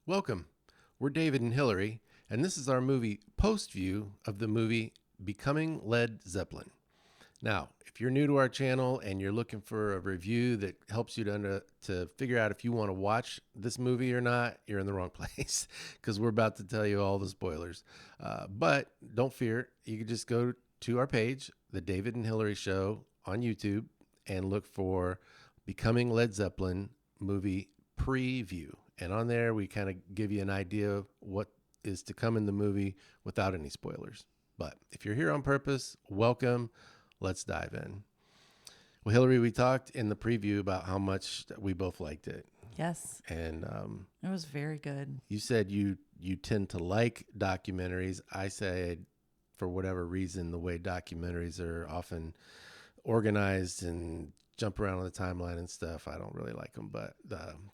Welcome. We're David and Hillary, and this is our movie POSTview of the movie Becoming Led Zeppelin. Now, if you're new to our channel and you're looking for a review that helps you to figure out if you want to watch this movie or not, you're in the wrong place because we're about to tell you all the spoilers. But don't fear, you can just go to our page, The David and Hillary Show on YouTube, and look for Becoming Led Zeppelin movie preview. And on there, we kind of give you an idea of what is to come in the movie without any spoilers. But if you're here on purpose, welcome. Let's dive in. Well, Hillary, we talked in the preview about how much we both liked it. Yes. And it was very good. you said you tend to like documentaries. I said, for whatever reason, the way documentaries are often organized and jump around on the timeline and stuff, I don't really like them. But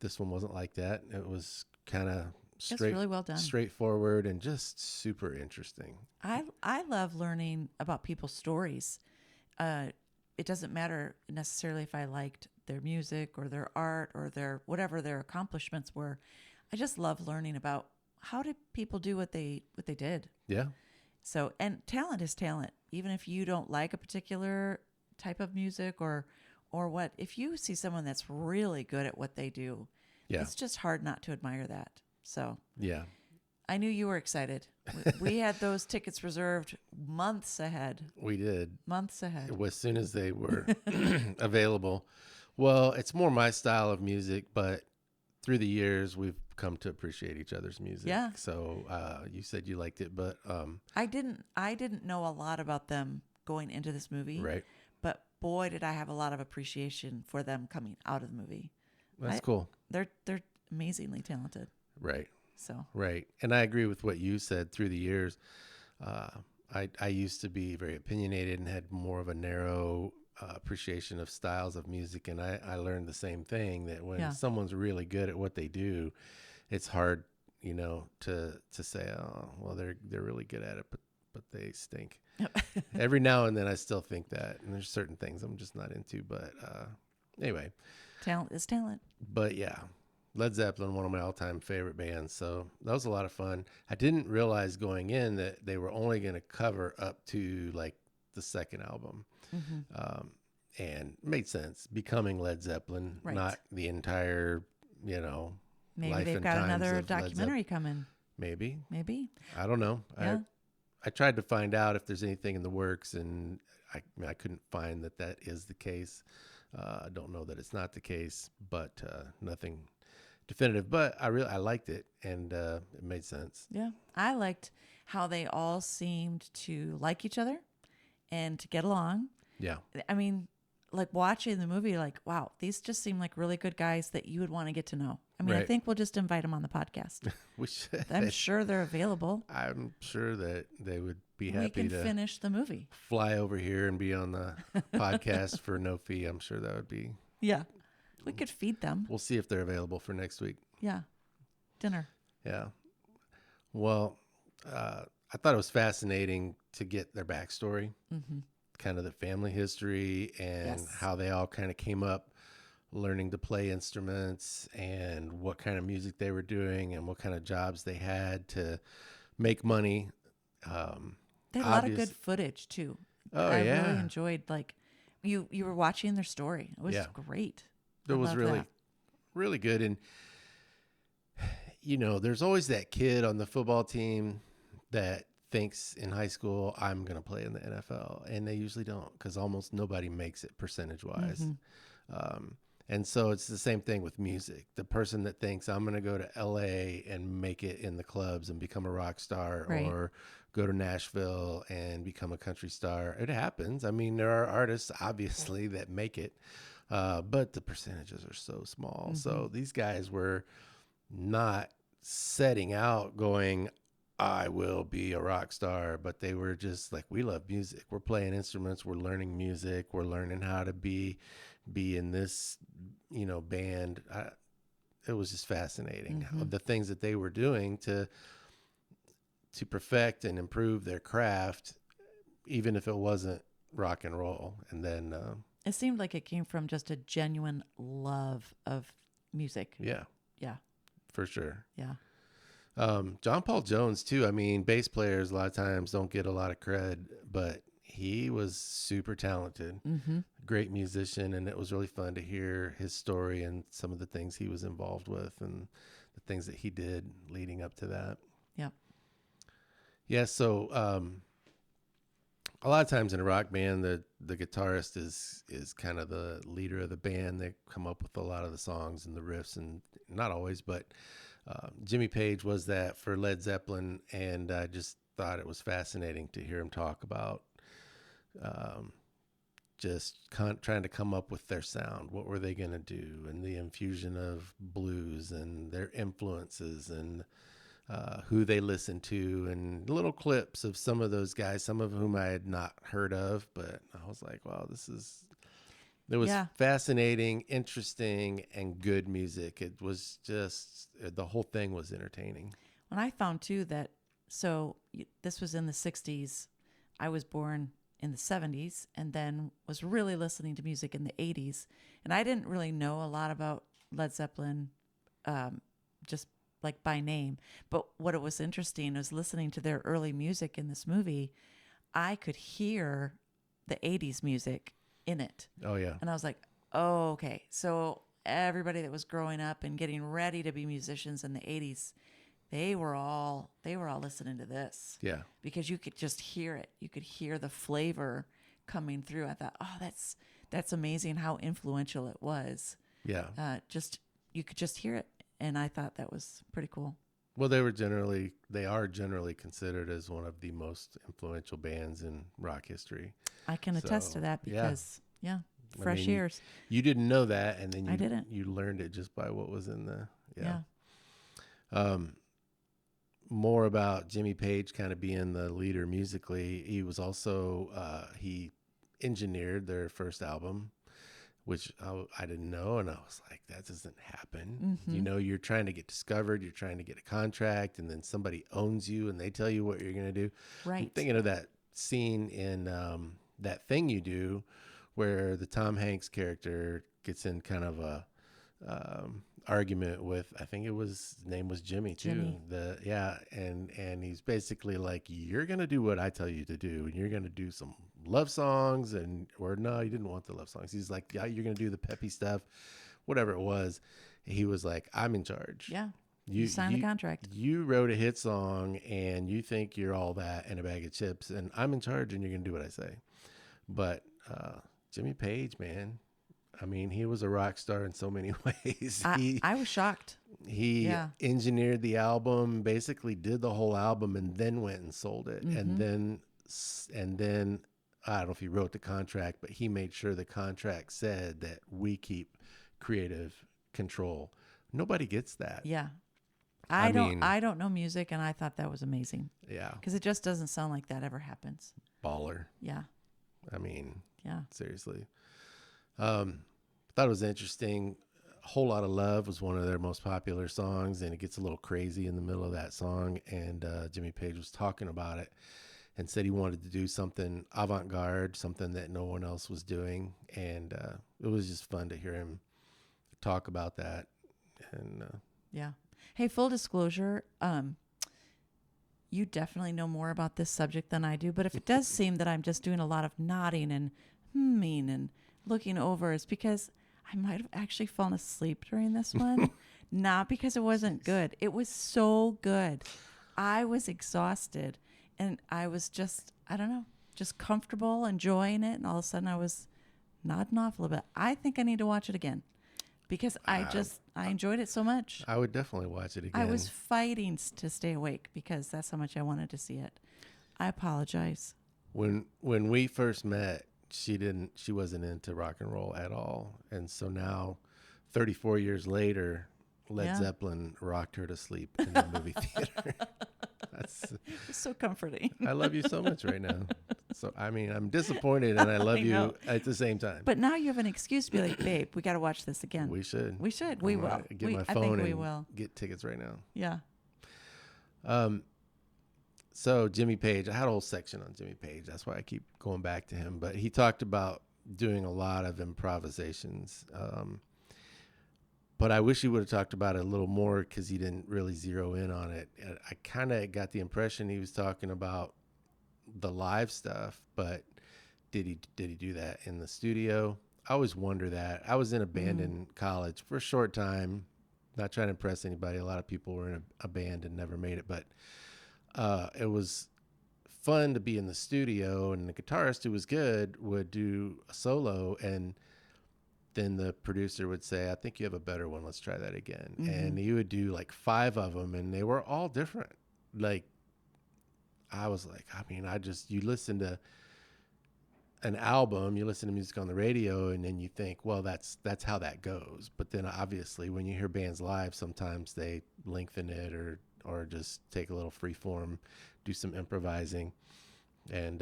this one wasn't like that. It was kind of Really well done. straightforward, and just super interesting. I love learning about people's stories. It doesn't matter necessarily if I liked their music or their art or their whatever their accomplishments were. I just love learning about how did people do what they did. Yeah. So, and talent is talent. Even if you don't like a particular type of music or what, if you see someone that's really good at what they do, it's just hard not to admire that. So, yeah. I knew you were excited. We had those tickets reserved months ahead. We did. Months ahead. As soon as they were available. Well, it's more my style of music, but through the years, we've come to appreciate each other's music. Yeah. So you said you liked it, but I didn't know a lot about them going into this movie. right. But boy, did I have a lot of appreciation for them coming out of the movie. That's cool. They're amazingly talented. Right. So Right. And I agree with what you said. Through the years. I used to be very opinionated and had more of a narrow appreciation of styles of music. And I learned the same thing, that when someone's really good at what they do, it's hard, to say, oh, well, they're really good at it, but they stink. Every now and then I still think that, and there's certain things I'm just not into, but anyway. Talent is talent. But yeah, Led Zeppelin, one of my all-time favorite bands. So that was a lot of fun. I didn't realize going in that they were only going to cover up to like the second album. Mm-hmm. And it made sense. Becoming Led Zeppelin, Right. not the entire, Maybe life they've and got times another of Led documentary coming. Maybe. Maybe. I don't know. Yeah. I tried to find out if there's anything in the works, and I couldn't find that is the case. I don't know that it's not the case, but nothing definitive. But I liked it, and it made sense. Yeah. I liked how they all seemed to like each other and to get along. Yeah. I mean, like watching the movie, like, wow, these just seem like really good guys that you would want to get to know. I mean, I Right. think we'll just invite them on the podcast. We should. I'm sure they're available. I'm sure that they would be We happy can to finish the movie. fly over here and be on the podcast for no fee. I'm sure that would be. Yeah. We could feed them. We'll see if they're available for next week. Yeah. Dinner. Yeah. Well, I thought it was fascinating to get their backstory, kind of the family history, and how they all kind of came up learning to play instruments, and what kind of music they were doing, and what kind of jobs they had to make money. They had a lot of good footage too. Oh, I yeah. really enjoyed, like, you were watching their story. It was great. It was really, really good. And, there's always that kid on the football team that thinks in high school, I'm going to play in the NFL. And they usually don't, because almost nobody makes it percentage-wise. And so it's the same thing with music. The person that thinks, I'm going to go to LA and make it in the clubs and become a rock star, Right. or go to Nashville and become a country star. It happens. I mean, there are artists, obviously, that make it. But the percentages are so small. So these guys were not setting out going, I will be a rock star, but they were just like, we love music. We're playing instruments. We're learning music. We're learning how to be in this, band. It was just fascinating. The things that they were doing to perfect and improve their craft, even if it wasn't rock and roll. And then, It seemed like it came from just a genuine love of music. yeah, Yeah. for sure. Yeah. John Paul Jones too. I mean, bass players a lot of times don't get a lot of cred, but he was super talented, Mm-hmm. great musician, and it was really fun to hear his story and some of the things he was involved with and the things that he did leading up to that. Yep. Yeah, so a lot of times in a rock band, the guitarist is kind of the leader of the band. They come up with a lot of the songs and the riffs, and not always, but Jimmy Page was that for Led Zeppelin, and I just thought it was fascinating to hear him talk about um, trying to come up with their sound. What were they going to do, and the infusion of blues and their influences and who they listened to, and little clips of some of those guys, some of whom I had not heard of, but I was like, wow, it was Yeah. fascinating, interesting, and good music. It was just, the whole thing was entertaining. When I found too that, this was in the 60s. I was born in the 70s and then was really listening to music in the 80s. And I didn't really know a lot about Led Zeppelin, just like by name. But what it was interesting was listening to their early music in this movie. I could hear the 80s music in it. Oh yeah. And I was like, oh, okay. So everybody that was growing up and getting ready to be musicians in the 80s, they were all listening to this. Yeah. Because you could just hear it. You could hear the flavor coming through. I thought, oh, that's amazing how influential it was. Yeah. You could just hear it. And I thought that was pretty cool. Well, they are generally considered as one of the most influential bands in rock history. I can attest to that because, fresh ears. You didn't know that, and then I didn't. You learned it just by what was in the Yeah. More about Jimmy Page kind of being the leader musically. He was also he engineered their first album, which I didn't know, and I was like, that doesn't happen. Mm-hmm. You know, you're trying to get discovered, you're trying to get a contract, and then somebody owns you and they tell you what you're going to do. Right. I'm thinking of that scene in That Thing You Do, where the Tom Hanks character gets in kind of a argument with, I think his name was Jimmy too. And he's basically like, you're gonna do what I tell you to do, and you're gonna do some love songs, or no, he didn't want the love songs. He's like, yeah, you're gonna do the peppy stuff, whatever it was. He was like, I'm in charge. Yeah. You signed the contract. You wrote a hit song, and you think you're all that in a bag of chips, and I'm in charge, and you're gonna do what I say. But Jimmy Page, man, I mean, he was a rock star in so many ways. I was shocked. He engineered the album, basically did the whole album, and then went and sold it. Mm-hmm. And then I don't know if he wrote the contract, but he made sure the contract said that we keep creative control. Nobody gets that. Yeah. I don't know music, and I thought that was amazing. Yeah. Because it just doesn't sound like that ever happens. Baller. Yeah. I mean, yeah. Seriously. Thought it was interesting. A Whole Lot of Love was one of their most popular songs, and it gets a little crazy in the middle of that song. And Jimmy Page was talking about it and said he wanted to do something avant-garde, something that no one else was doing. And it was just fun to hear him talk about that. And yeah. Hey, full disclosure, you definitely know more about this subject than I do, but if it does seem that I'm just doing a lot of nodding and humming and looking over, it's because I might have actually fallen asleep during this one. Not because it wasn't good. It was so good. I was exhausted, and I was just, I don't know, just comfortable, enjoying it, and all of a sudden I was nodding off a little bit. I think I need to watch it again because I enjoyed it so much. I would definitely watch it again. I was fighting to stay awake because that's how much I wanted to see it. I apologize. When we first met, she wasn't into rock and roll at all. And so now 34 years later, Led Zeppelin rocked her to sleep in the movie theater. That's so comforting. I love you so much right now. So, I mean, I'm disappointed and I love you at the same time. But now you have an excuse to be like, babe, we got to watch this again. We should. We will. Get my phone and get tickets right now. Yeah. So Jimmy Page, I had a whole section on Jimmy Page. That's why I keep going back to him. But he talked about doing a lot of improvisations. but I wish he would have talked about it a little more because he didn't really zero in on it. And I kind of got the impression he was talking about the live stuff, but did he do that in the studio? I always wonder that. I was in a band in college for a short time. Not trying to impress anybody. A lot of people were in a band and never made it, but it was fun to be in the studio, and the guitarist who was good would do a solo, and then the producer would say, I think you have a better one. Let's try that again. And he would do like 5 of them, and they were all different. Like, I was like, I mean, you listen to an album, you listen to music on the radio, and then you think, well, that's how that goes. But then obviously when you hear bands live, sometimes they lengthen it or just take a little free form, do some improvising. And,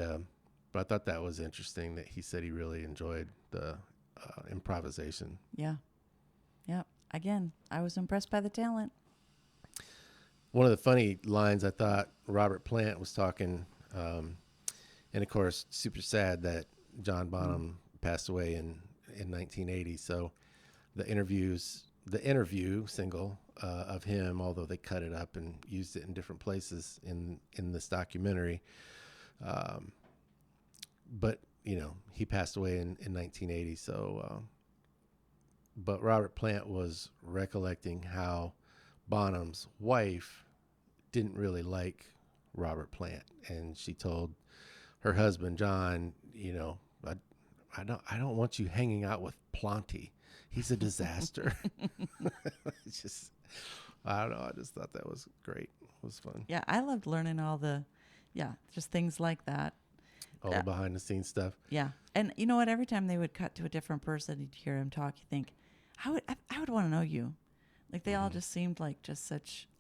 but I thought that was interesting that he said he really enjoyed the improvisation. Yeah. Yeah. Again, I was impressed by the talent. One of the funny lines, I thought Robert Plant was talking, and of course, super sad that John Bonham passed away in 1980. So the interview single of him, although they cut it up and used it in different places in this documentary, but he passed away in 1980. So, but Robert Plant was recollecting how Bonham's wife didn't really like Robert Plant, and she told her husband John, I don't want you hanging out with Planty. He's a disaster. It's just, I don't know. I just thought that was great. It was fun. Yeah, I loved learning all just things like that. All the behind the scenes stuff. Yeah. And you know what? Every time they would cut to a different person, you'd hear him talk, you think, I would want to know you. Like they all just seemed like just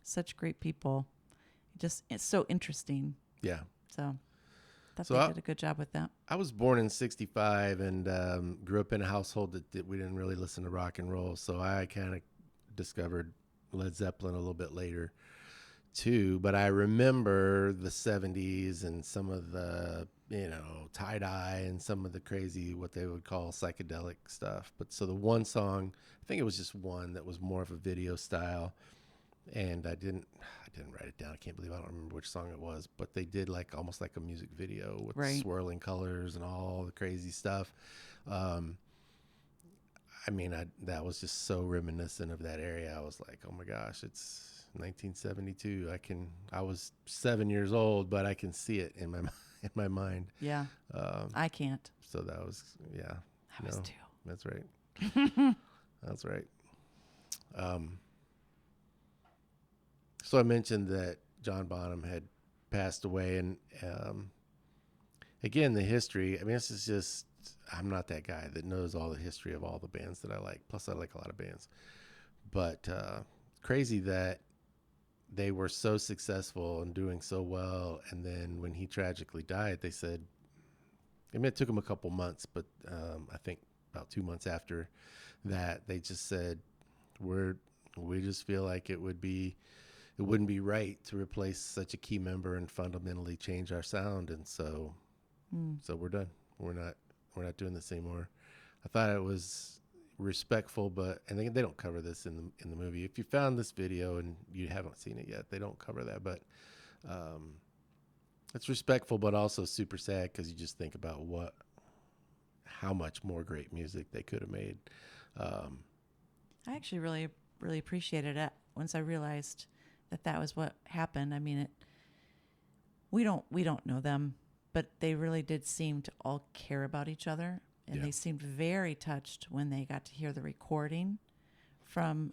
such great people. It's so interesting. Yeah. So they did a good job with that. I was born in 65 and grew up in a household that we didn't really listen to rock and roll. So I kind of discovered Led Zeppelin a little bit later too. But I remember the 70s and some of the, tie-dye and some of the crazy, what they would call psychedelic stuff. But so the one song, I think it was just one that was more of a video style. And I didn't write it down. I can't believe I don't remember which song it was, but they did almost like a music video with swirling colors and all the crazy stuff. That was just so reminiscent of that area. I was like, oh my gosh, it's 1972. I was 7 years old, but I can see it in my mind. Yeah. I can't. So that was, yeah. I was 2. That's right. That's right. So I mentioned that John Bonham had passed away, and again, the history. This is just, I'm not that guy that knows all the history of all the bands that I like. Plus, I like a lot of bands. But crazy that they were so successful and doing so well, and then when he tragically died, they said, it took him a couple months, but I think about 2 months after that, they just said, we just feel like it wouldn't be right to replace such a key member and fundamentally change our sound. And so we're done. We're not doing this anymore. I thought it was respectful, and they don't cover this in the movie. If you found this video and you haven't seen it yet, they don't cover that, but it's respectful, but also super sad because you just think about how much more great music they could have made. I actually really, really appreciated it once I realized that was what happened. We don't know them, but they really did seem to all care about each other, and they seemed very touched when they got to hear the recording from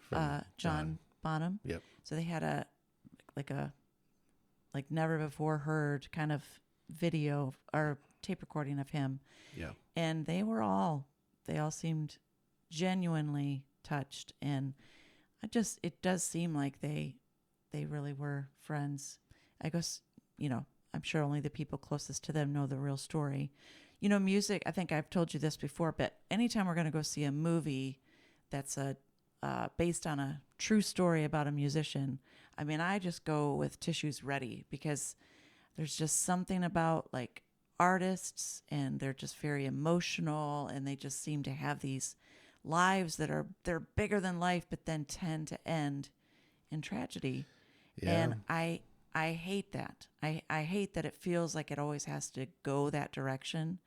John Bonham. Yep. So they had a never before heard kind of video or tape recording of him. Yeah. And they all seemed genuinely touched, and it does seem like they really were friends. I guess, I'm sure only the people closest to them know the real story. Music, I think I've told you this before, but anytime we're going to go see a movie that's based on a true story about a musician, I just go with tissues ready, because there's just something about artists, and they're just very emotional, and they just seem to have these lives they're bigger than life, but then tend to end in tragedy. Yeah. And I hate that. I hate that it feels like it always has to go that direction.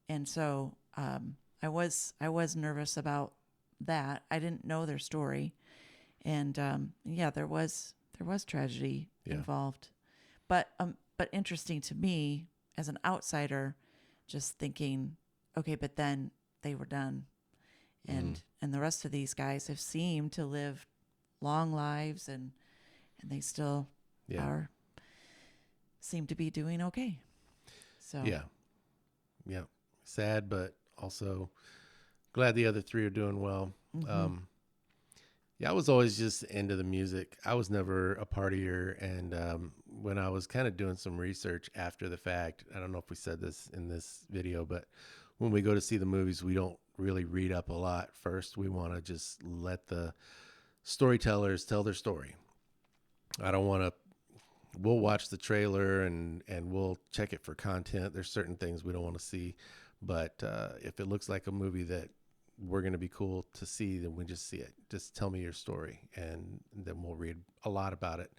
And so I was nervous about that. I didn't know their story, and yeah, there was tragedy involved, but interesting to me as an outsider, just thinking, okay, but then they were done, and the rest of these guys have seemed to live long lives, and they still are seem to be doing okay. So yeah, sad, but also glad the other three are doing well. I was always just into the music. I was never a partier, and when I was kind of doing some research after the fact, I don't know if we said this in this video, but when we go to see the movies, we don't really read up a lot first. We want to just let the storytellers tell their story. I don't want to. We'll watch the trailer and we'll check it for content. There's certain things we don't want to see, but if it looks like a movie that we're going to be cool to see, then we just see it. Just tell me your story, and then we'll read a lot about it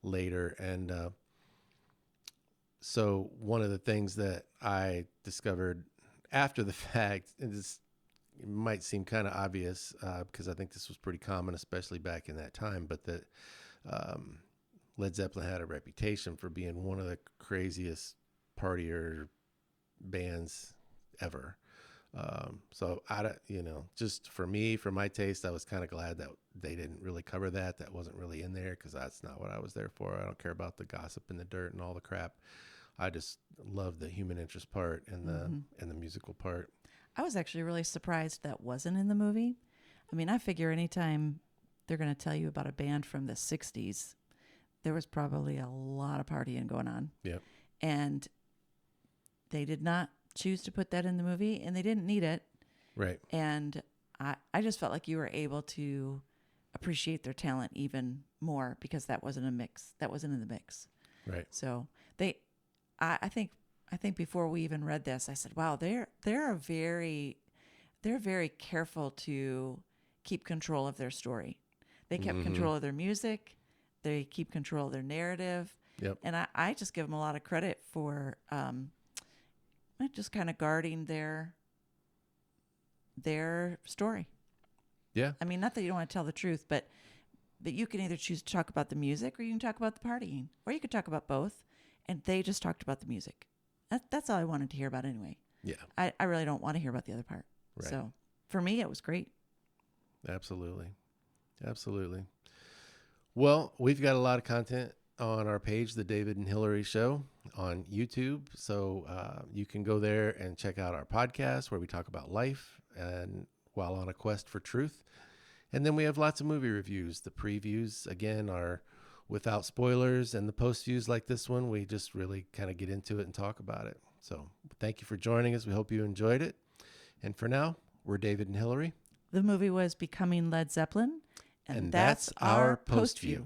later. And so one of the things that I discovered after the fact, and it might seem kind of obvious because I think this was pretty common, especially back in that time, but that Led Zeppelin had a reputation for being one of the craziest partier bands ever. So just for me, for my taste, I was kind of glad that they didn't really cover that. That wasn't really in there because that's not what I was there for. I don't care about the gossip and the dirt and all the crap. I just love the human interest part and the musical part. I was actually really surprised that wasn't in the movie. I mean, I figure anytime they're going to tell you about a band from the 60s, there was probably a lot of partying going on. Yep. And they did not choose to put that in the movie, and they didn't need it. Right. And I just felt like you were able to appreciate their talent even more because that wasn't a mix. That wasn't in the mix. Right. So I think before we even read this, I said, wow, they're very careful to keep control of their story. They kept control of their music. They keep control of their narrative. Yep. And I just give them a lot of credit for just kind of guarding their story. Yeah. I mean, not that you don't want to tell the truth, but you can either choose to talk about the music or you can talk about the partying, or you could talk about both. And they just talked about the music. That's all I wanted to hear about anyway. Yeah. I really don't want to hear about the other part. Right. So for me, it was great. Absolutely. Well, we've got a lot of content on our page, The David and Hillary Show on YouTube. So you can go there and check out our podcast where we talk about life and while on a quest for truth. And then we have lots of movie reviews. The previews, again, are without spoilers, and the post views like this one, we just really kind of get into it and talk about it. So thank you for joining us. We hope you enjoyed it. And for now, we're David and Hillary. The movie was Becoming Led Zeppelin. And that's our post view.